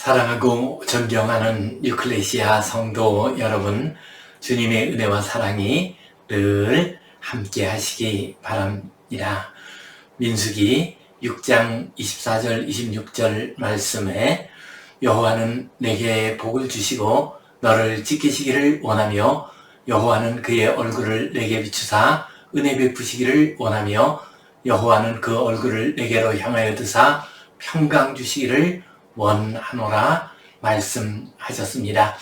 사랑하고 존경하는 유클레시아 성도 여러분, 주님의 은혜와 사랑이 늘 함께 하시기 바랍니다. 민수기 6장 24절 26절 말씀에 여호와는 내게 복을 주시고 너를 지키시기를 원하며 여호와는 그의 얼굴을 내게 비추사 은혜 베푸시기를 원하며 여호와는 그 얼굴을 내게로 향하여 드사 평강 주시기를 원하노라 말씀하셨습니다.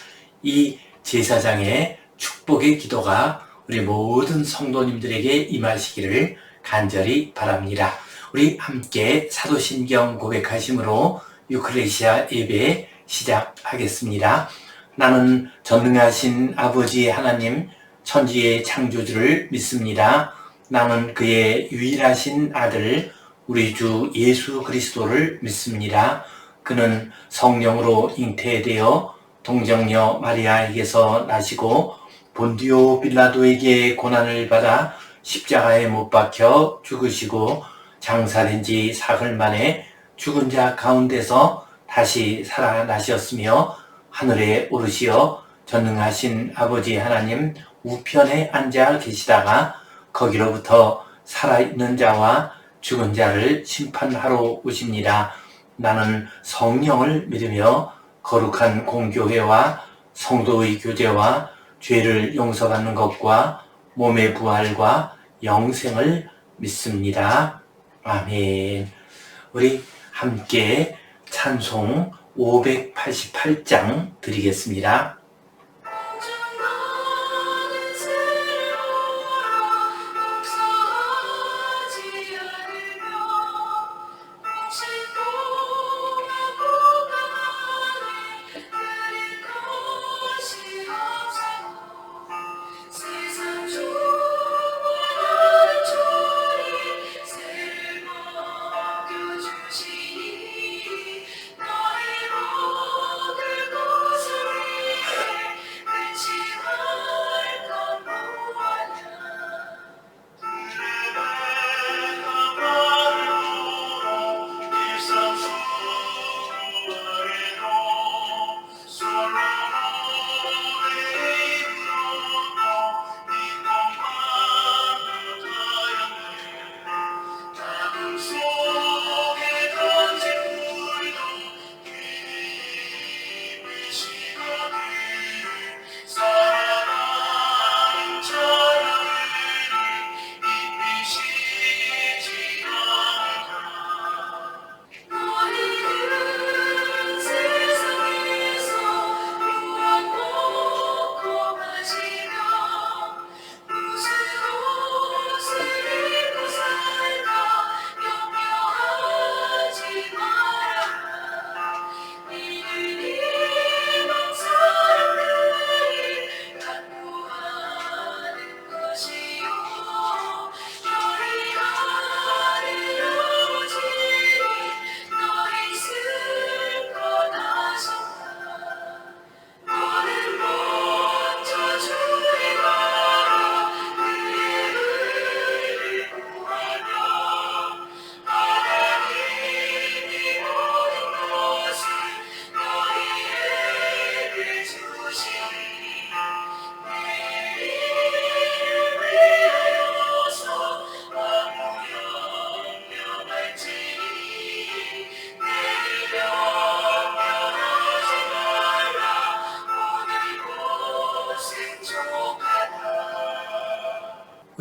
이 제사장의 축복의 기도가 우리 모든 성도님들에게 임하시기를 간절히 바랍니다. 우리 함께 사도신경 고백하심으로 유클레시아 예배 시작하겠습니다. 나는 전능하신 아버지 하나님 천지의 창조주를 믿습니다. 나는 그의 유일하신 아들 우리 주 예수 그리스도를 믿습니다. 그는 성령으로 잉태되어 동정녀 마리아에게서 나시고 본디오 빌라도에게 고난을 받아 십자가에 못 박혀 죽으시고 장사된 지 사흘 만에 죽은 자 가운데서 다시 살아나셨으며 하늘에 오르시어 전능하신 아버지 하나님 우편에 앉아 계시다가 거기로부터 살아있는 자와 죽은 자를 심판하러 오십니다. 나는 성령을 믿으며 거룩한 공교회와 성도의 교제와 죄를 용서받는 것과 몸의 부활과 영생을 믿습니다. 아멘. 우리 함께 찬송 588장 드리겠습니다.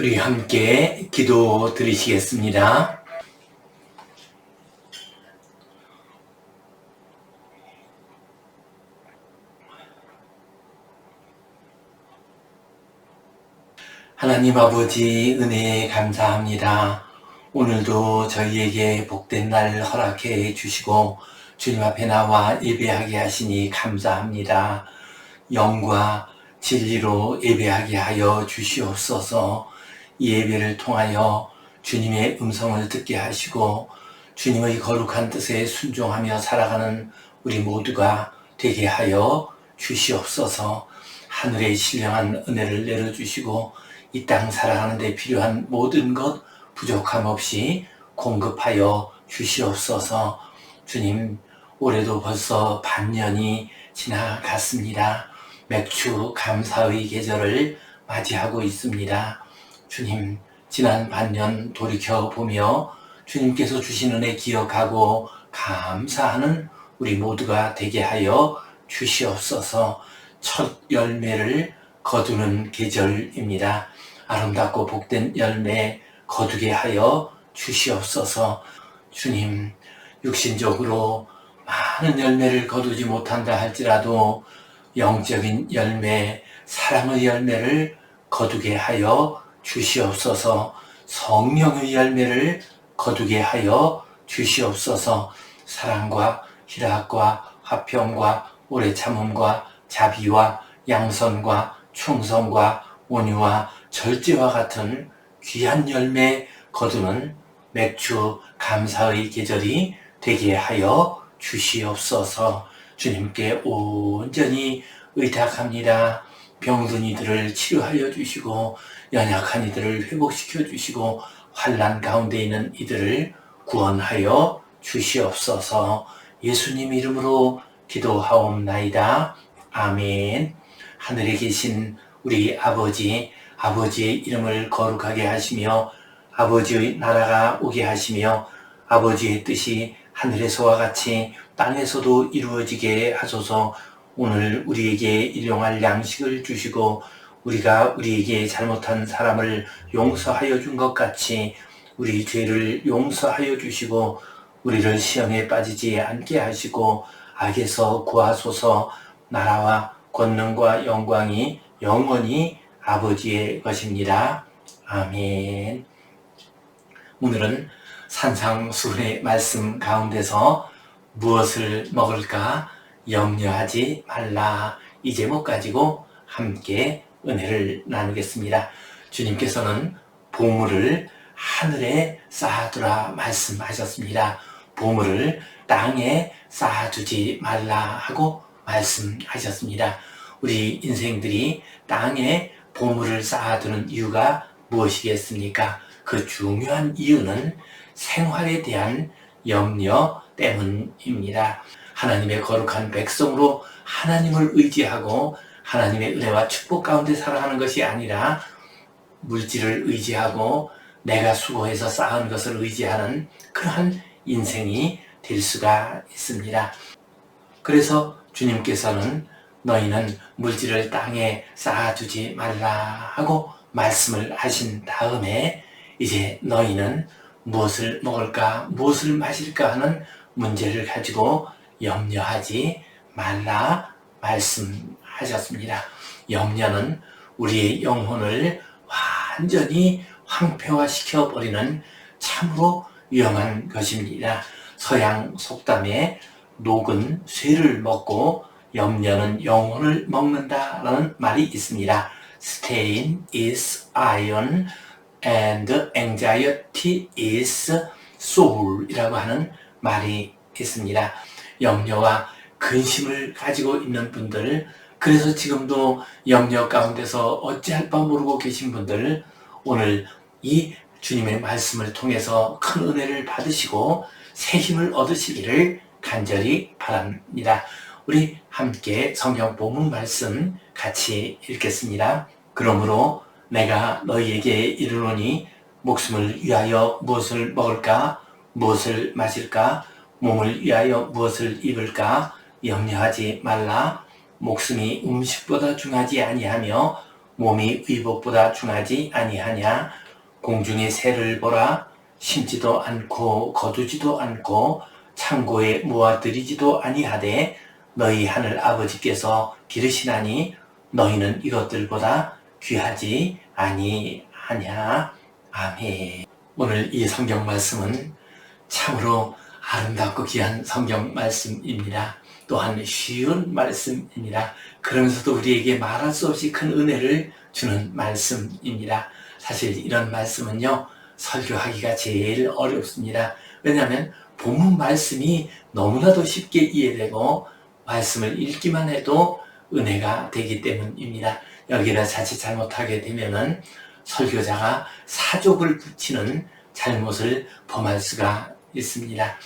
우리 함께 기도 드리시겠습니다. 하나님 아버지 은혜에 감사합니다. 오늘도 저희에게 복된 날 허락해 주시고 주님 앞에 나와 예배하게 하시니 감사합니다. 영과 진리로 예배하게 하여 주시옵소서. 이 예배를 통하여 주님의 음성을 듣게 하시고 주님의 거룩한 뜻에 순종하며 살아가는 우리 모두가 되게 하여 주시옵소서. 하늘의 신령한 은혜를 내려주시고 이 땅 살아가는 데 필요한 모든 것 부족함 없이 공급하여 주시옵소서. 주님, 올해도 벌써 반년이 지나갔습니다. 맥주 감사의 계절을 맞이하고 있습니다. 주님, 지난 반년 돌이켜보며 주님께서 주신 은혜 기억하고 감사하는 우리 모두가 되게 하여 주시옵소서. 첫 열매를 거두는 계절입니다. 아름답고 복된 열매 거두게 하여 주시옵소서. 주님, 육신적으로 많은 열매를 거두지 못한다 할지라도 영적인 열매, 사랑의 열매를 거두게 하여 주시옵소서. 성령의 열매를 거두게 하여 주시옵소서. 사랑과 희락과 화평과 오래 참음과 자비와 양선과 충성과 온유와 절제와 같은 귀한 열매 거두는 맥주 감사의 계절이 되게 하여 주시옵소서. 주님께 온전히 의탁합니다. 병든 이들을 치료하여 주시고 연약한 이들을 회복시켜 주시고 환난 가운데 있는 이들을 구원하여 주시옵소서. 예수님 이름으로 기도하옵나이다. 아멘. 하늘에 계신 우리 아버지, 아버지의 이름을 거룩하게 하시며 아버지의 나라가 오게 하시며 아버지의 뜻이 하늘에서와 같이 땅에서도 이루어지게 하소서. 오늘 우리에게 일용할 양식을 주시고 우리가 우리에게 잘못한 사람을 용서하여 준 것 같이 우리 죄를 용서하여 주시고 우리를 시험에 빠지지 않게 하시고 악에서 구하소서. 나라와 권능과 영광이 영원히 아버지의 것입니다. 아멘. 오늘은 산상수훈의 말씀 가운데서 무엇을 먹을까 염려하지 말라, 이 제목 가지고 함께 은혜를 나누겠습니다. 주님께서는 보물을 하늘에 쌓아두라 말씀하셨습니다. 보물을 땅에 쌓아두지 말라 하고 말씀하셨습니다. 우리 인생들이 땅에 보물을 쌓아두는 이유가 무엇이겠습니까? 그 중요한 이유는 생활에 대한 염려 때문입니다. 하나님의 거룩한 백성으로 하나님을 의지하고 하나님의 은혜와 축복 가운데 살아가는 것이 아니라 물질을 의지하고 내가 수고해서 쌓은 것을 의지하는 그러한 인생이 될 수가 있습니다. 그래서 주님께서는 너희는 물질을 땅에 쌓아두지 말라 하고 말씀을 하신 다음에 이제 너희는 무엇을 먹을까, 무엇을 마실까 하는 문제를 가지고 염려하지 말라 말씀하셨습니다. 염려는 우리의 영혼을 완전히 황폐화시켜버리는 참으로 위험한 것입니다. 서양 속담에 녹은 쇠를 먹고 염려는 영혼을 먹는다라는 말이 있습니다. Stain is iron and anxiety is soul 이라고 하는 말이 있습니다. 염려와 근심을 가지고 있는 분들, 그래서 지금도 염려 가운데서 어찌할 바 모르고 계신 분들, 오늘 이 주님의 말씀을 통해서 큰 은혜를 받으시고 새 힘을 얻으시기를 간절히 바랍니다. 우리 함께 성경 본문 말씀 같이 읽겠습니다. 그러므로 내가 너희에게 이르노니 목숨을 위하여 무엇을 먹을까, 무엇을 마실까, 몸을 위하여 무엇을 입을까 염려하지 말라. 목숨이 음식보다 중하지 아니하며 몸이 의복보다 중하지 아니하냐. 공중의 새를 보라. 심지도 않고 거두지도 않고 창고에 모아들이지도 아니하되 너희 하늘 아버지께서 기르시나니 너희는 이것들보다 귀하지 아니하냐. 아멘. 오늘 이 성경 말씀은 참으로 아름답고 귀한 성경 말씀입니다. 또한 쉬운 말씀입니다. 그러면서도 우리에게 말할 수 없이 큰 은혜를 주는 말씀입니다. 사실 이런 말씀은요, 설교하기가 제일 어렵습니다. 왜냐하면 본문 말씀이 너무나도 쉽게 이해되고 말씀을 읽기만 해도 은혜가 되기 때문입니다. 여기를 자칫 잘못하게 되면은 설교자가 사족을 붙이는 잘못을 범할 수가 있습니다.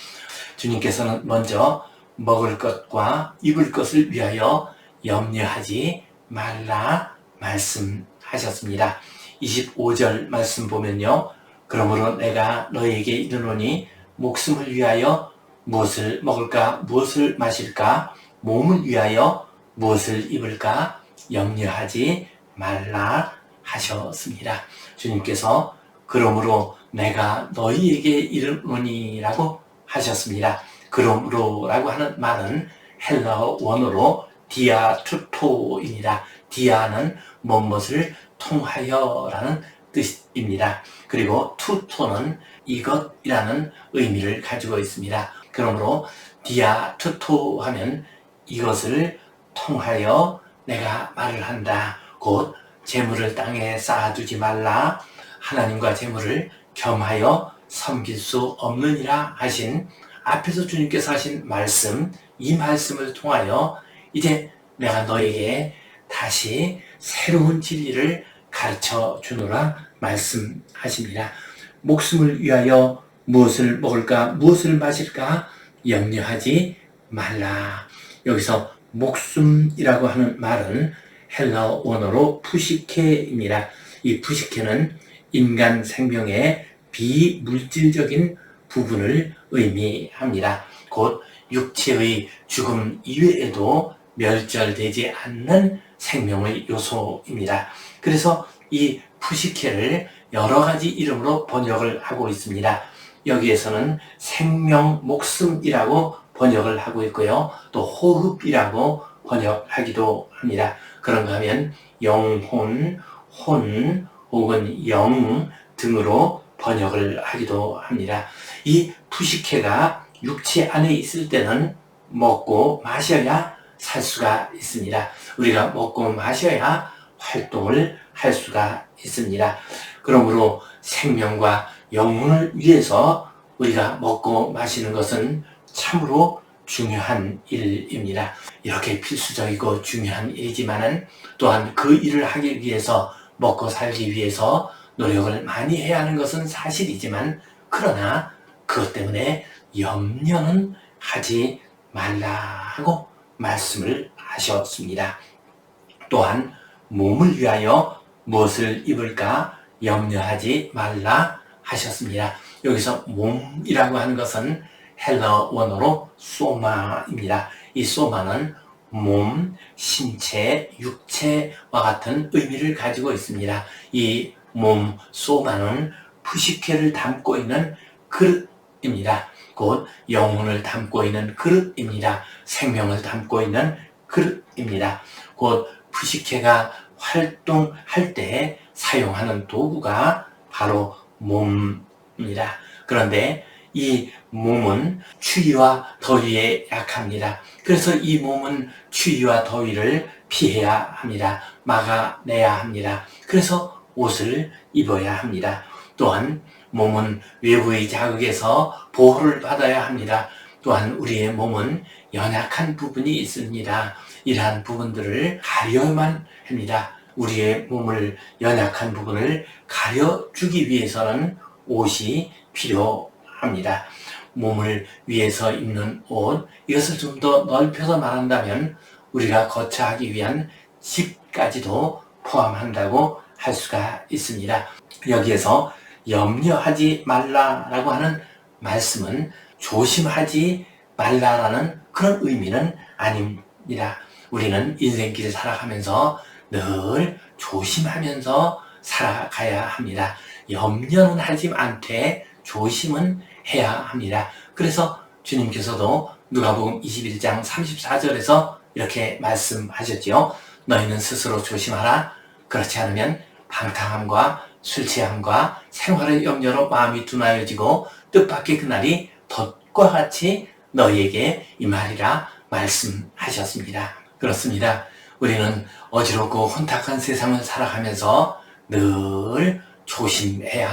주님께서는 먼저 먹을 것과 입을 것을 위하여 염려하지 말라 말씀하셨습니다. 25절 말씀 보면요. 그러므로 내가 너에게 이르노니 목숨을 위하여 무엇을 먹을까 무엇을 마실까 몸을 위하여 무엇을 입을까 염려하지 말라 하셨습니다. 주님께서 그러므로 내가 너희에게 이르노니라고 하셨습니다. 그러므로라고 하는 말은 헬라어 원어로 디아투토입니다. 디아는 무엇을 통하여라는 뜻입니다. 그리고 투토는 이것이라는 의미를 가지고 있습니다. 그러므로 디아투토 하면 이것을 통하여 내가 말을 한다. 곧 재물을 땅에 쌓아두지 말라. 하나님과 재물을 겸하여 섬길 수 없느니라 하신 앞에서 주님께서 하신 말씀, 이 말씀을 통하여 이제 내가 너에게 다시 새로운 진리를 가르쳐 주노라 말씀하십니다. 목숨을 위하여 무엇을 먹을까 무엇을 마실까 염려하지 말라. 여기서 목숨이라고 하는 말은 헬라어 원어로 푸시케입니다. 이 푸시케는 인간 생명의 비물질적인 부분을 의미합니다. 곧 육체의 죽음 이외에도 멸절되지 않는 생명의 요소입니다. 그래서 이 푸시케를 여러 가지 이름으로 번역을 하고 있습니다. 여기에서는 생명, 목숨이라고 번역을 하고 있고요. 또 호흡이라고 번역하기도 합니다. 그런가 하면 영혼, 혼 혹은 영 등으로 번역을 하기도 합니다. 이 푸시케가 육체 안에 있을 때는 먹고 마셔야 살 수가 있습니다. 우리가 먹고 마셔야 활동을 할 수가 있습니다. 그러므로 생명과 영혼을 위해서 우리가 먹고 마시는 것은 참으로 중요한 일입니다. 이렇게 필수적이고 중요한 일이지만은 또한 그 일을 하기 위해서 먹고 살기 위해서 노력을 많이 해야 하는 것은 사실이지만 그러나 그것 때문에 염려는 하지 말라 하고 말씀을 하셨습니다. 또한 몸을 위하여 무엇을 입을까 염려하지 말라 하셨습니다. 여기서 몸이라고 하는 것은 헬라어 원어로 소마입니다. 이 소마는 몸, 신체, 육체와 같은 의미를 가지고 있습니다. 이 몸, 소마는 푸시케를 담고 있는 그릇입니다. 곧 영혼을 담고 있는 그릇입니다. 생명을 담고 있는 그릇입니다. 곧 푸시케가 활동할 때 사용하는 도구가 바로 몸입니다. 그런데 이 몸은 추위와 더위에 약합니다. 그래서 이 몸은 추위와 더위를 피해야 합니다. 막아내야 합니다. 그래서 옷을 입어야 합니다. 또한 몸은 외부의 자극에서 보호를 받아야 합니다. 또한 우리의 몸은 연약한 부분이 있습니다. 이러한 부분들을 가려야만 합니다. 우리의 몸을 연약한 부분을 가려주기 위해서는 옷이 필요합니다. 몸을 위해서 입는 옷, 이것을 좀 더 넓혀서 말한다면 우리가 거처하기 위한 집까지도 포함한다고 할 수가 있습니다. 여기에서 염려하지 말라라고 하는 말씀은 조심하지 말라라는 그런 의미는 아닙니다. 우리는 인생길을 살아가면서 늘 조심하면서 살아가야 합니다. 염려는 하지 않되 조심은 해야 합니다. 그래서 주님께서도 누가복음 21장 34절에서 이렇게 말씀하셨지요. 너희는 스스로 조심하라. 그렇지 않으면 방탕함과 술 취함과 생활의 염려로 마음이 둔하여지고 뜻밖의 그날이 덫과 같이 너희에게 임하리라 말씀하셨습니다. 그렇습니다. 우리는 어지럽고 혼탁한 세상을 살아가면서 늘 조심해야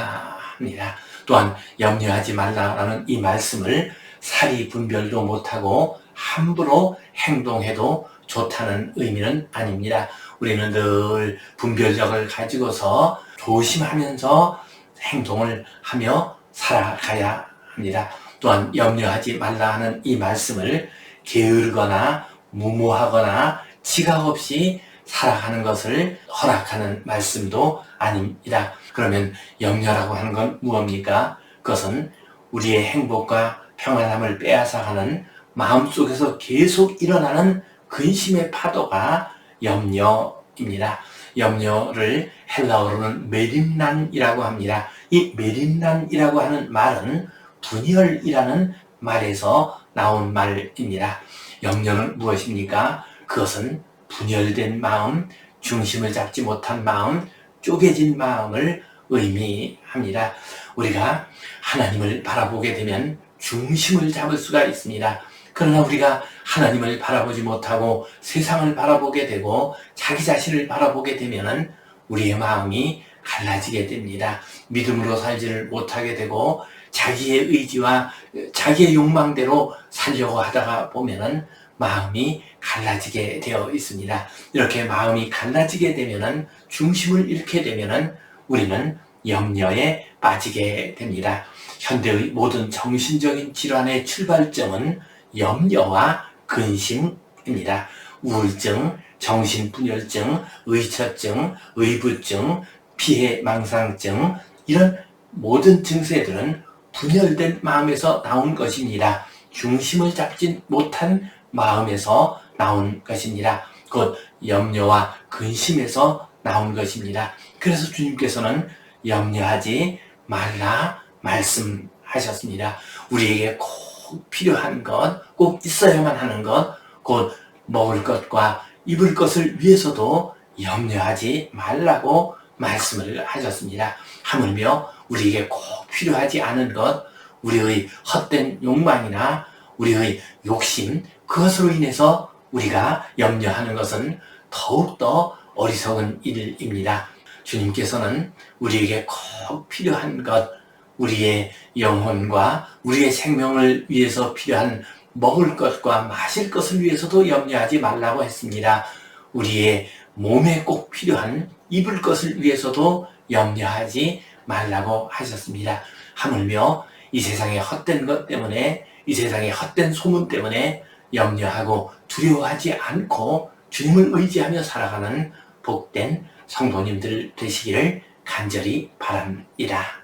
합니다. 또한 염려하지 말라라는 이 말씀을 사리 분별도 못하고 함부로 행동해도 좋다는 의미는 아닙니다. 우리는 늘 분별력을 가지고서 조심하면서 행동을 하며 살아가야 합니다. 또한 염려하지 말라 하는 이 말씀을 게으르거나 무모하거나 지각 없이 살아가는 것을 허락하는 말씀도 아닙니다. 그러면 염려라고 하는 건 무엇입니까? 그것은 우리의 행복과 평안함을 빼앗아가는 마음속에서 계속 일어나는 근심의 파도가 염려입니다. 염려를 헬라어로는 메림난이라고 합니다. 이 메림난이라고 하는 말은 분열이라는 말에서 나온 말입니다. 염려는 무엇입니까? 그것은 분열된 마음, 중심을 잡지 못한 마음, 쪼개진 마음을 의미합니다. 우리가 하나님을 바라보게 되면 중심을 잡을 수가 있습니다. 그러나 우리가 하나님을 바라보지 못하고 세상을 바라보게 되고 자기 자신을 바라보게 되면 우리의 마음이 갈라지게 됩니다. 믿음으로 살지를 못하게 되고 자기의 의지와 자기의 욕망대로 살려고 하다가 보면은 마음이 갈라지게 되어 있습니다. 이렇게 마음이 갈라지게 되면은 중심을 잃게 되면은 우리는 염려에 빠지게 됩니다. 현대의 모든 정신적인 질환의 출발점은 염려와 근심입니다. 우울증, 정신분열증, 의처증, 의부증, 피해망상증 이런 모든 증세들은 분열된 마음에서 나온 것입니다. 중심을 잡지 못한 마음에서 나온 것입니다. 곧 염려와 근심에서 나온 것입니다. 그래서 주님께서는 염려하지 말라 말씀하셨습니다. 우리에게 꼭 필요한 것, 꼭 있어야만 하는 것, 곧 먹을 것과 입을 것을 위해서도 염려하지 말라고 말씀을 하셨습니다. 하물며 우리에게 꼭 필요하지 않은 것, 우리의 헛된 욕망이나 우리의 욕심, 그것으로 인해서 우리가 염려하는 것은 더욱더 어리석은 일입니다. 주님께서는 우리에게 꼭 필요한 것, 우리의 영혼과 우리의 생명을 위해서 필요한 먹을 것과 마실 것을 위해서도 염려하지 말라고 했습니다. 우리의 몸에 꼭 필요한 입을 것을 위해서도 염려하지 말라고 하셨습니다. 하물며 이 세상의 헛된 것 때문에, 이 세상의 헛된 소문 때문에 염려하고 두려워하지 않고 주님을 의지하며 살아가는 복된 성도님들 되시기를 간절히 바랍니다.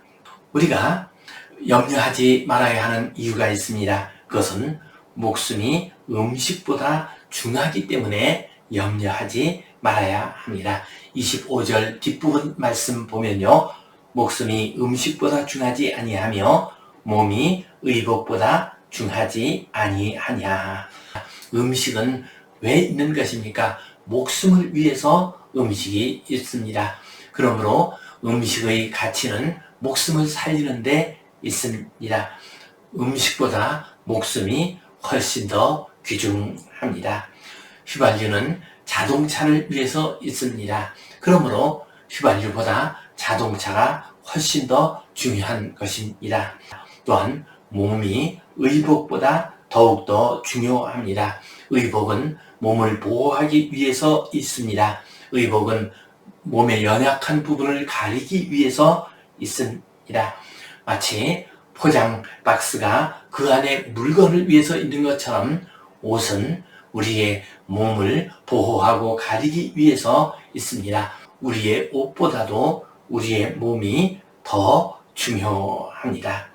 우리가 염려하지 말아야 하는 이유가 있습니다. 그것은 목숨이 음식보다 중하기 때문에 염려하지 말아야 합니다. 25절 뒷부분 말씀 보면요, 목숨이 음식보다 중하지 아니하며 몸이 의복보다 중하지 아니하냐. 음식은 왜 있는 것입니까? 목숨을 위해서 음식이 있습니다. 그러므로 음식의 가치는 목숨을 살리는 데 있습니다. 음식보다 목숨이 훨씬 더 귀중합니다. 휘발유는 자동차를 위해서 있습니다. 그러므로 휘발유보다 자동차가 훨씬 더 중요한 것입니다. 또한 몸이 의복보다 더욱더 중요합니다. 의복은 몸을 보호하기 위해서 있습니다. 의복은 몸의 연약한 부분을 가리기 위해서 있습니다. 마치 포장 박스가 그 안에 물건을 위해서 있는 것처럼 옷은 우리의 몸을 보호하고 가리기 위해서 있습니다. 우리의 옷보다도 우리의 몸이 더 중요합니다.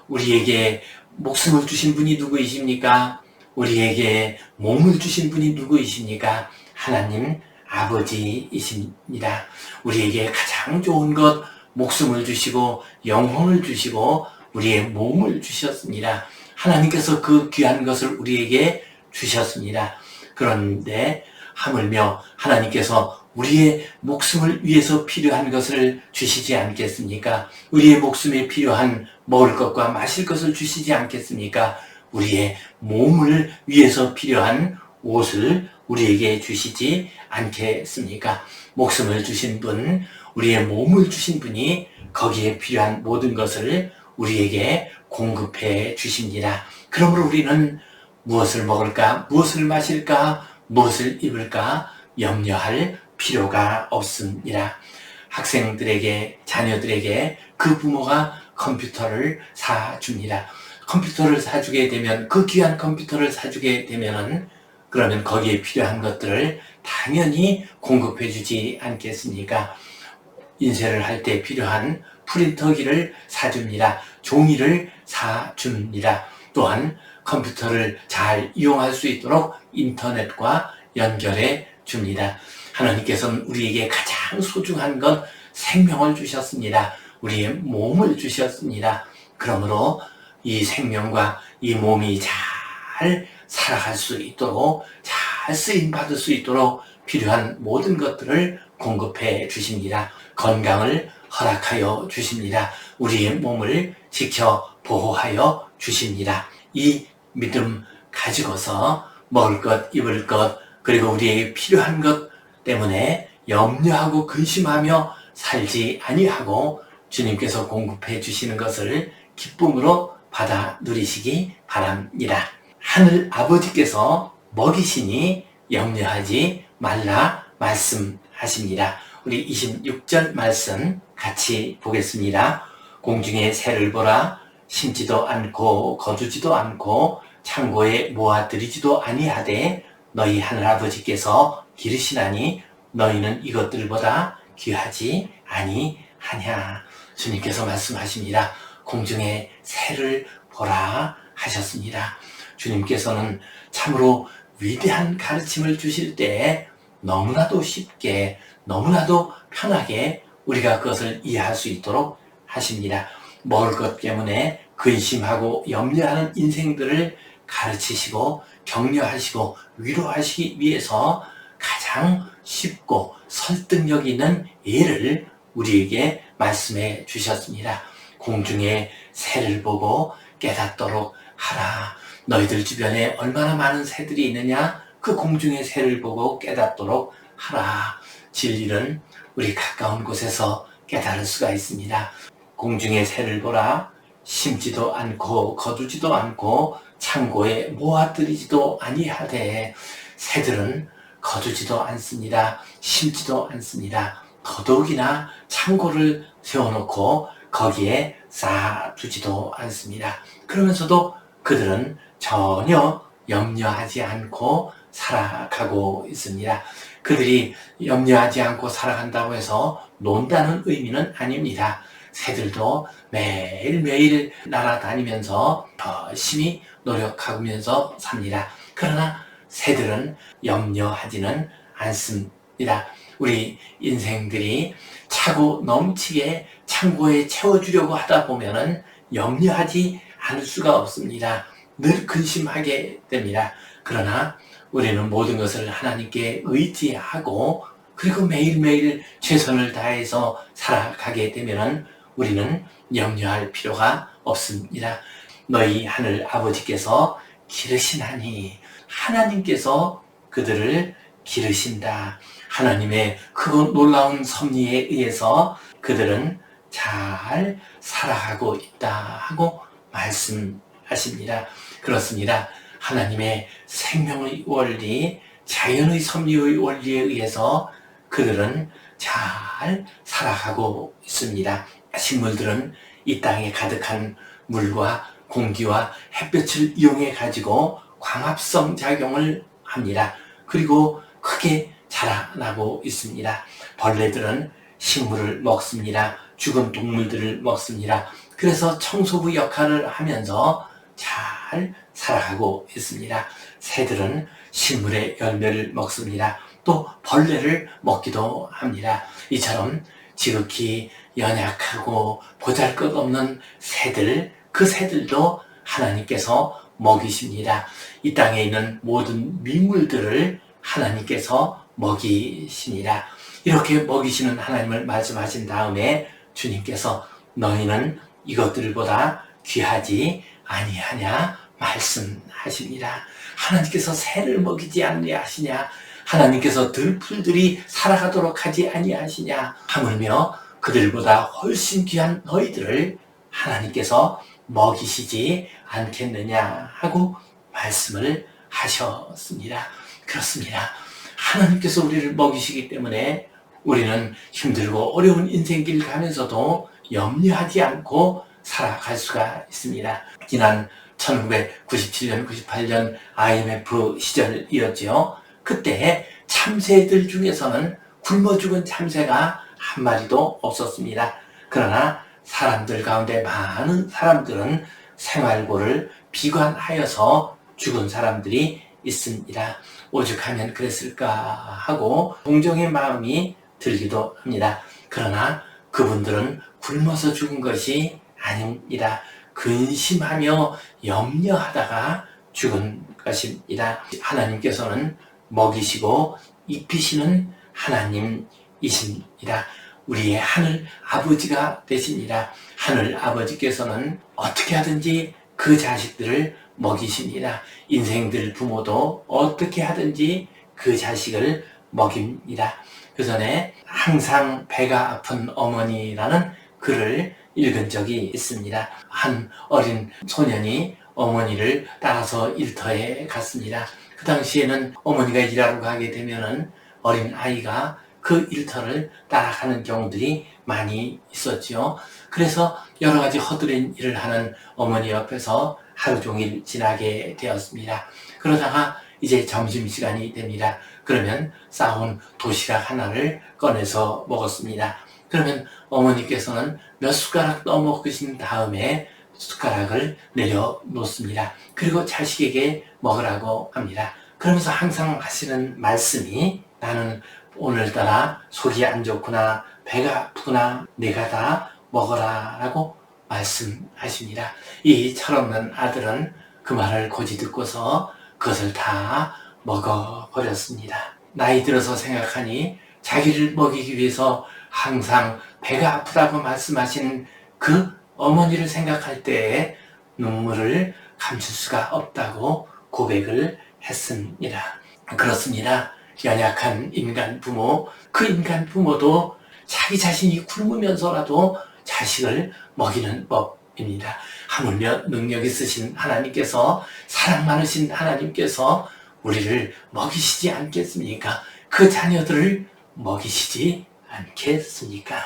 우리에게 목숨을 주신 분이 누구이십니까? 우리에게 몸을 주신 분이 누구이십니까? 하나님 아버지이십니다. 우리에게 가장 좋은 것, 목숨을 주시고 영혼을 주시고 우리의 몸을 주셨습니다. 하나님께서 그 귀한 것을 우리에게 주셨습니다. 그런데 하물며 하나님께서 우리의 목숨을 위해서 필요한 것을 주시지 않겠습니까? 우리의 목숨에 필요한 먹을 것과 마실 것을 주시지 않겠습니까? 우리의 몸을 위해서 필요한 옷을 우리에게 주시지 않겠습니까? 목숨을 주신 분, 우리의 몸을 주신 분이 거기에 필요한 모든 것을 우리에게 공급해 주십니다. 그러므로 우리는 무엇을 먹을까, 무엇을 마실까, 무엇을 입을까 염려할 필요가 없습니다. 학생들에게, 자녀들에게 그 부모가 컴퓨터를 사줍니다. 컴퓨터를 사주게 되면, 그 귀한 컴퓨터를 사주게 되면은 그러면 거기에 필요한 것들을 당연히 공급해 주지 않겠습니까? 인쇄를 할 때 필요한 프린터기를 사줍니다. 종이를 사줍니다. 또한 컴퓨터를 잘 이용할 수 있도록 인터넷과 연결해 줍니다. 하나님께서는 우리에게 가장 소중한 것 생명을 주셨습니다. 우리의 몸을 주셨습니다. 그러므로 이 생명과 이 몸이 잘 살아갈 수 있도록, 잘 쓰임받을 수 있도록 필요한 모든 것들을 공급해 주십니다. 건강을 허락하여 주십니다. 우리의 몸을 지켜 보호하여 주십니다. 이 믿음 가지고서 먹을 것, 입을 것, 그리고 우리에게 필요한 것 때문에 염려하고 근심하며 살지 아니하고 주님께서 공급해 주시는 것을 기쁨으로 받아 누리시기 바랍니다. 하늘 아버지께서 먹이시니 염려하지 말라 말씀하십니다. 우리 26절 말씀 같이 보겠습니다. 공중의 새를 보라. 심지도 않고 거두지도 않고 창고에 모아들이지도 아니하되 너희 하늘아버지께서 기르시나니 너희는 이것들보다 귀하지 아니하냐. 주님께서 말씀하십니다. 공중의 새를 보라 하셨습니다. 주님께서는 참으로 위대한 가르침을 주실 때 너무나도 쉽게, 너무나도 편하게 우리가 그것을 이해할 수 있도록 하십니다. 먹을 것 때문에 근심하고 염려하는 인생들을 가르치시고 격려하시고 위로하시기 위해서 가장 쉽고 설득력 있는 예를 우리에게 말씀해 주셨습니다. 공중의 새를 보고 깨닫도록 하라. 너희들 주변에 얼마나 많은 새들이 있느냐? 그 공중의 새를 보고 깨닫도록 하라. 진리는 우리 가까운 곳에서 깨달을 수가 있습니다. 공중의 새를 보라. 심지도 않고 거두지도 않고 창고에 모아들이지도 아니하되. 새들은 거두지도 않습니다. 심지도 않습니다. 더더욱이나 창고를 세워놓고 거기에 쌓아두지도 않습니다. 그러면서도 그들은 전혀 염려하지 않고 살아가고 있습니다. 그들이 염려하지 않고 살아간다고 해서 논다는 의미는 아닙니다. 새들도 매일매일 날아다니면서 열심히 노력하면서 삽니다. 그러나 새들은 염려하지는 않습니다. 우리 인생들이 차고 넘치게 창고에 채워주려고 하다 보면은 염려하지 않을 수가 없습니다. 늘 근심하게 됩니다. 그러나 우리는 모든 것을 하나님께 의지하고 그리고 매일매일 최선을 다해서 살아가게 되면은 우리는 염려할 필요가 없습니다. 너희 하늘 아버지께서 기르시나니. 하나님께서 그들을 기르신다. 하나님의 그 놀라운 섭리에 의해서 그들은 잘 살아가고 있다 하고 말씀하십니다. 그렇습니다. 하나님의 생명의 원리, 자연의 섭리의 원리에 의해서 그들은 잘 살아가고 있습니다. 식물들은 이 땅에 가득한 물과 공기와 햇볕을 이용해 가지고 광합성 작용을 합니다. 그리고 크게 자라나고 있습니다. 벌레들은 식물을 먹습니다. 죽은 동물들을 먹습니다. 그래서 청소부 역할을 하면서 잘 살아가고 있습니다. 새들은 식물의 열매를 먹습니다. 또 벌레를 먹기도 합니다. 이처럼 지극히 연약하고 보잘것없는 새들, 그 새들도 하나님께서 먹이십니다. 이 땅에 있는 모든 민물들을 하나님께서 먹이십니다. 이렇게 먹이시는 하나님을 말씀하신 다음에 주님께서 너희는 이것들보다 귀하지 아니하냐 말씀하십니다. 하나님께서 새를 먹이지 아니하시냐? 하나님께서 들풀들이 살아가도록 하지 아니하시냐? 하물며 그들보다 훨씬 귀한 너희들을 하나님께서 먹이시지 않겠느냐 하고 말씀을 하셨습니다. 그렇습니다. 하나님께서 우리를 먹이시기 때문에 우리는 힘들고 어려운 인생길 가면서도 염려하지 않고 살아갈 수가 있습니다. 지난 1997년, 98년 IMF 시절이었죠. 그때 참새들 중에서는 굶어 죽은 참새가 한 마리도 없었습니다. 그러나 사람들 가운데 많은 사람들은 생활고를 비관하여서 죽은 사람들이 있습니다. 오죽하면 그랬을까 하고 동정의 마음이 들기도 합니다. 그러나 그분들은 굶어서 죽은 것이 아닙니다. 근심하며 염려하다가 죽은 것입니다. 하나님께서는 먹이시고 입히시는 하나님이십니다. 우리의 하늘 아버지가 되십니다. 하늘 아버지께서는 어떻게 하든지 그 자식들을 먹이십니다. 인생들 부모도 어떻게 하든지 그 자식을 먹입니다. 그 전에 항상 배가 아픈 어머니라는 글을 읽은 적이 있습니다. 한 어린 소년이 어머니를 따라서 일터에 갔습니다. 그 당시에는 어머니가 일하러 가게 되면은 어린 아이가 그 일터를 따라가는 경우들이 많이 있었죠. 그래서 여러 가지 허드렛 일을 하는 어머니 옆에서 하루 종일 지나게 되었습니다. 그러다가 이제 점심시간이 됩니다. 그러면 싸온 도시락 하나를 꺼내서 먹었습니다. 그러면 어머니께서는 몇 숟가락 떠먹으신 다음에 숟가락을 내려놓습니다. 그리고 자식에게 먹으라고 합니다. 그러면서 항상 하시는 말씀이 나는 오늘따라 속이 안 좋구나, 배가 아프구나, 내가 다 먹어라 라고 말씀하십니다. 이 철없는 아들은 그 말을 고지 듣고서 그것을 다 먹어버렸습니다. 나이 들어서 생각하니 자기를 먹이기 위해서 항상 배가 아프다고 말씀하시는 그 어머니를 생각할 때에 눈물을 감출 수가 없다고 고백을 했습니다. 그렇습니다. 연약한 인간 부모, 그 인간 부모도 자기 자신이 굶으면서라도 자식을 먹이는 법입니다. 하물며 능력 있으신 하나님께서, 사랑 많으신 하나님께서 우리를 먹이시지 않겠습니까? 그 자녀들을 먹이시지 않겠습니까?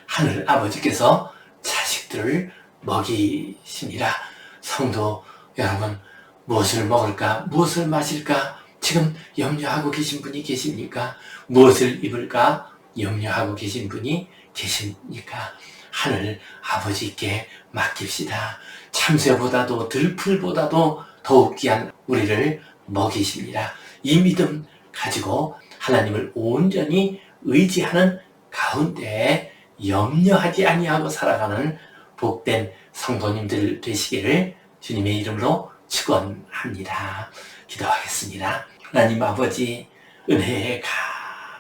하늘 아버지께서 자식들을 먹이십니다. 성도 여러분, 무엇을 먹을까? 무엇을 마실까? 지금 염려하고 계신 분이 계십니까? 무엇을 입을까? 염려하고 계신 분이 계십니까? 하늘 아버지께 맡깁시다. 참새보다도 들풀보다도 더욱 귀한 우리를 먹이십니다. 이 믿음 가지고 하나님을 온전히 의지하는 가운데 염려하지 아니하고 살아가는 복된 성도님들 되시기를 주님의 이름으로 축원합니다. 기도하겠습니다. 하나님 아버지, 은혜에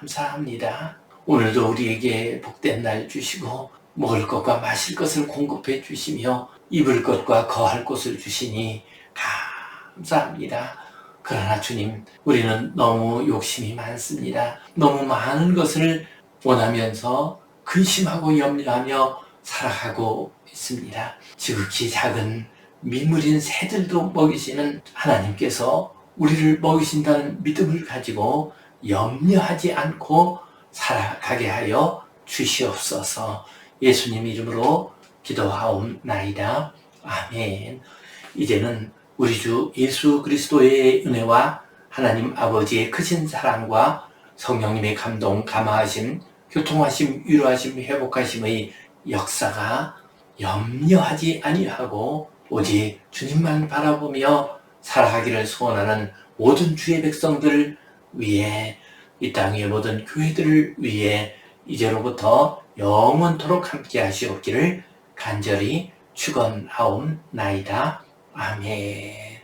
감사합니다. 오늘도 우리에게 복된 날 주시고 먹을 것과 마실 것을 공급해 주시며 입을 것과 거할 곳을 주시니 감사합니다. 그러나 주님, 우리는 너무 욕심이 많습니다. 너무 많은 것을 원하면서 근심하고 염려하며 살아가고 있습니다. 지극히 작은 민물인 새들도 먹이시는 하나님께서 우리를 먹이신다는 믿음을 가지고 염려하지 않고 살아가게 하여 주시옵소서. 예수님 이름으로 기도하옵나이다. 아멘. 이제는 우리 주 예수 그리스도의 은혜와 하나님 아버지의 크신 사랑과 성령님의 감동, 감화하심, 교통하심, 위로하심, 회복하심의 역사가 염려하지 아니하고 오직 주님만 바라보며 살아가기를 소원하는 모든 주의 백성들 위해, 이 땅의 모든 교회들을 위해 이제로부터 영원토록 함께 하시옵기를 간절히 축원하옵나이다. 아멘.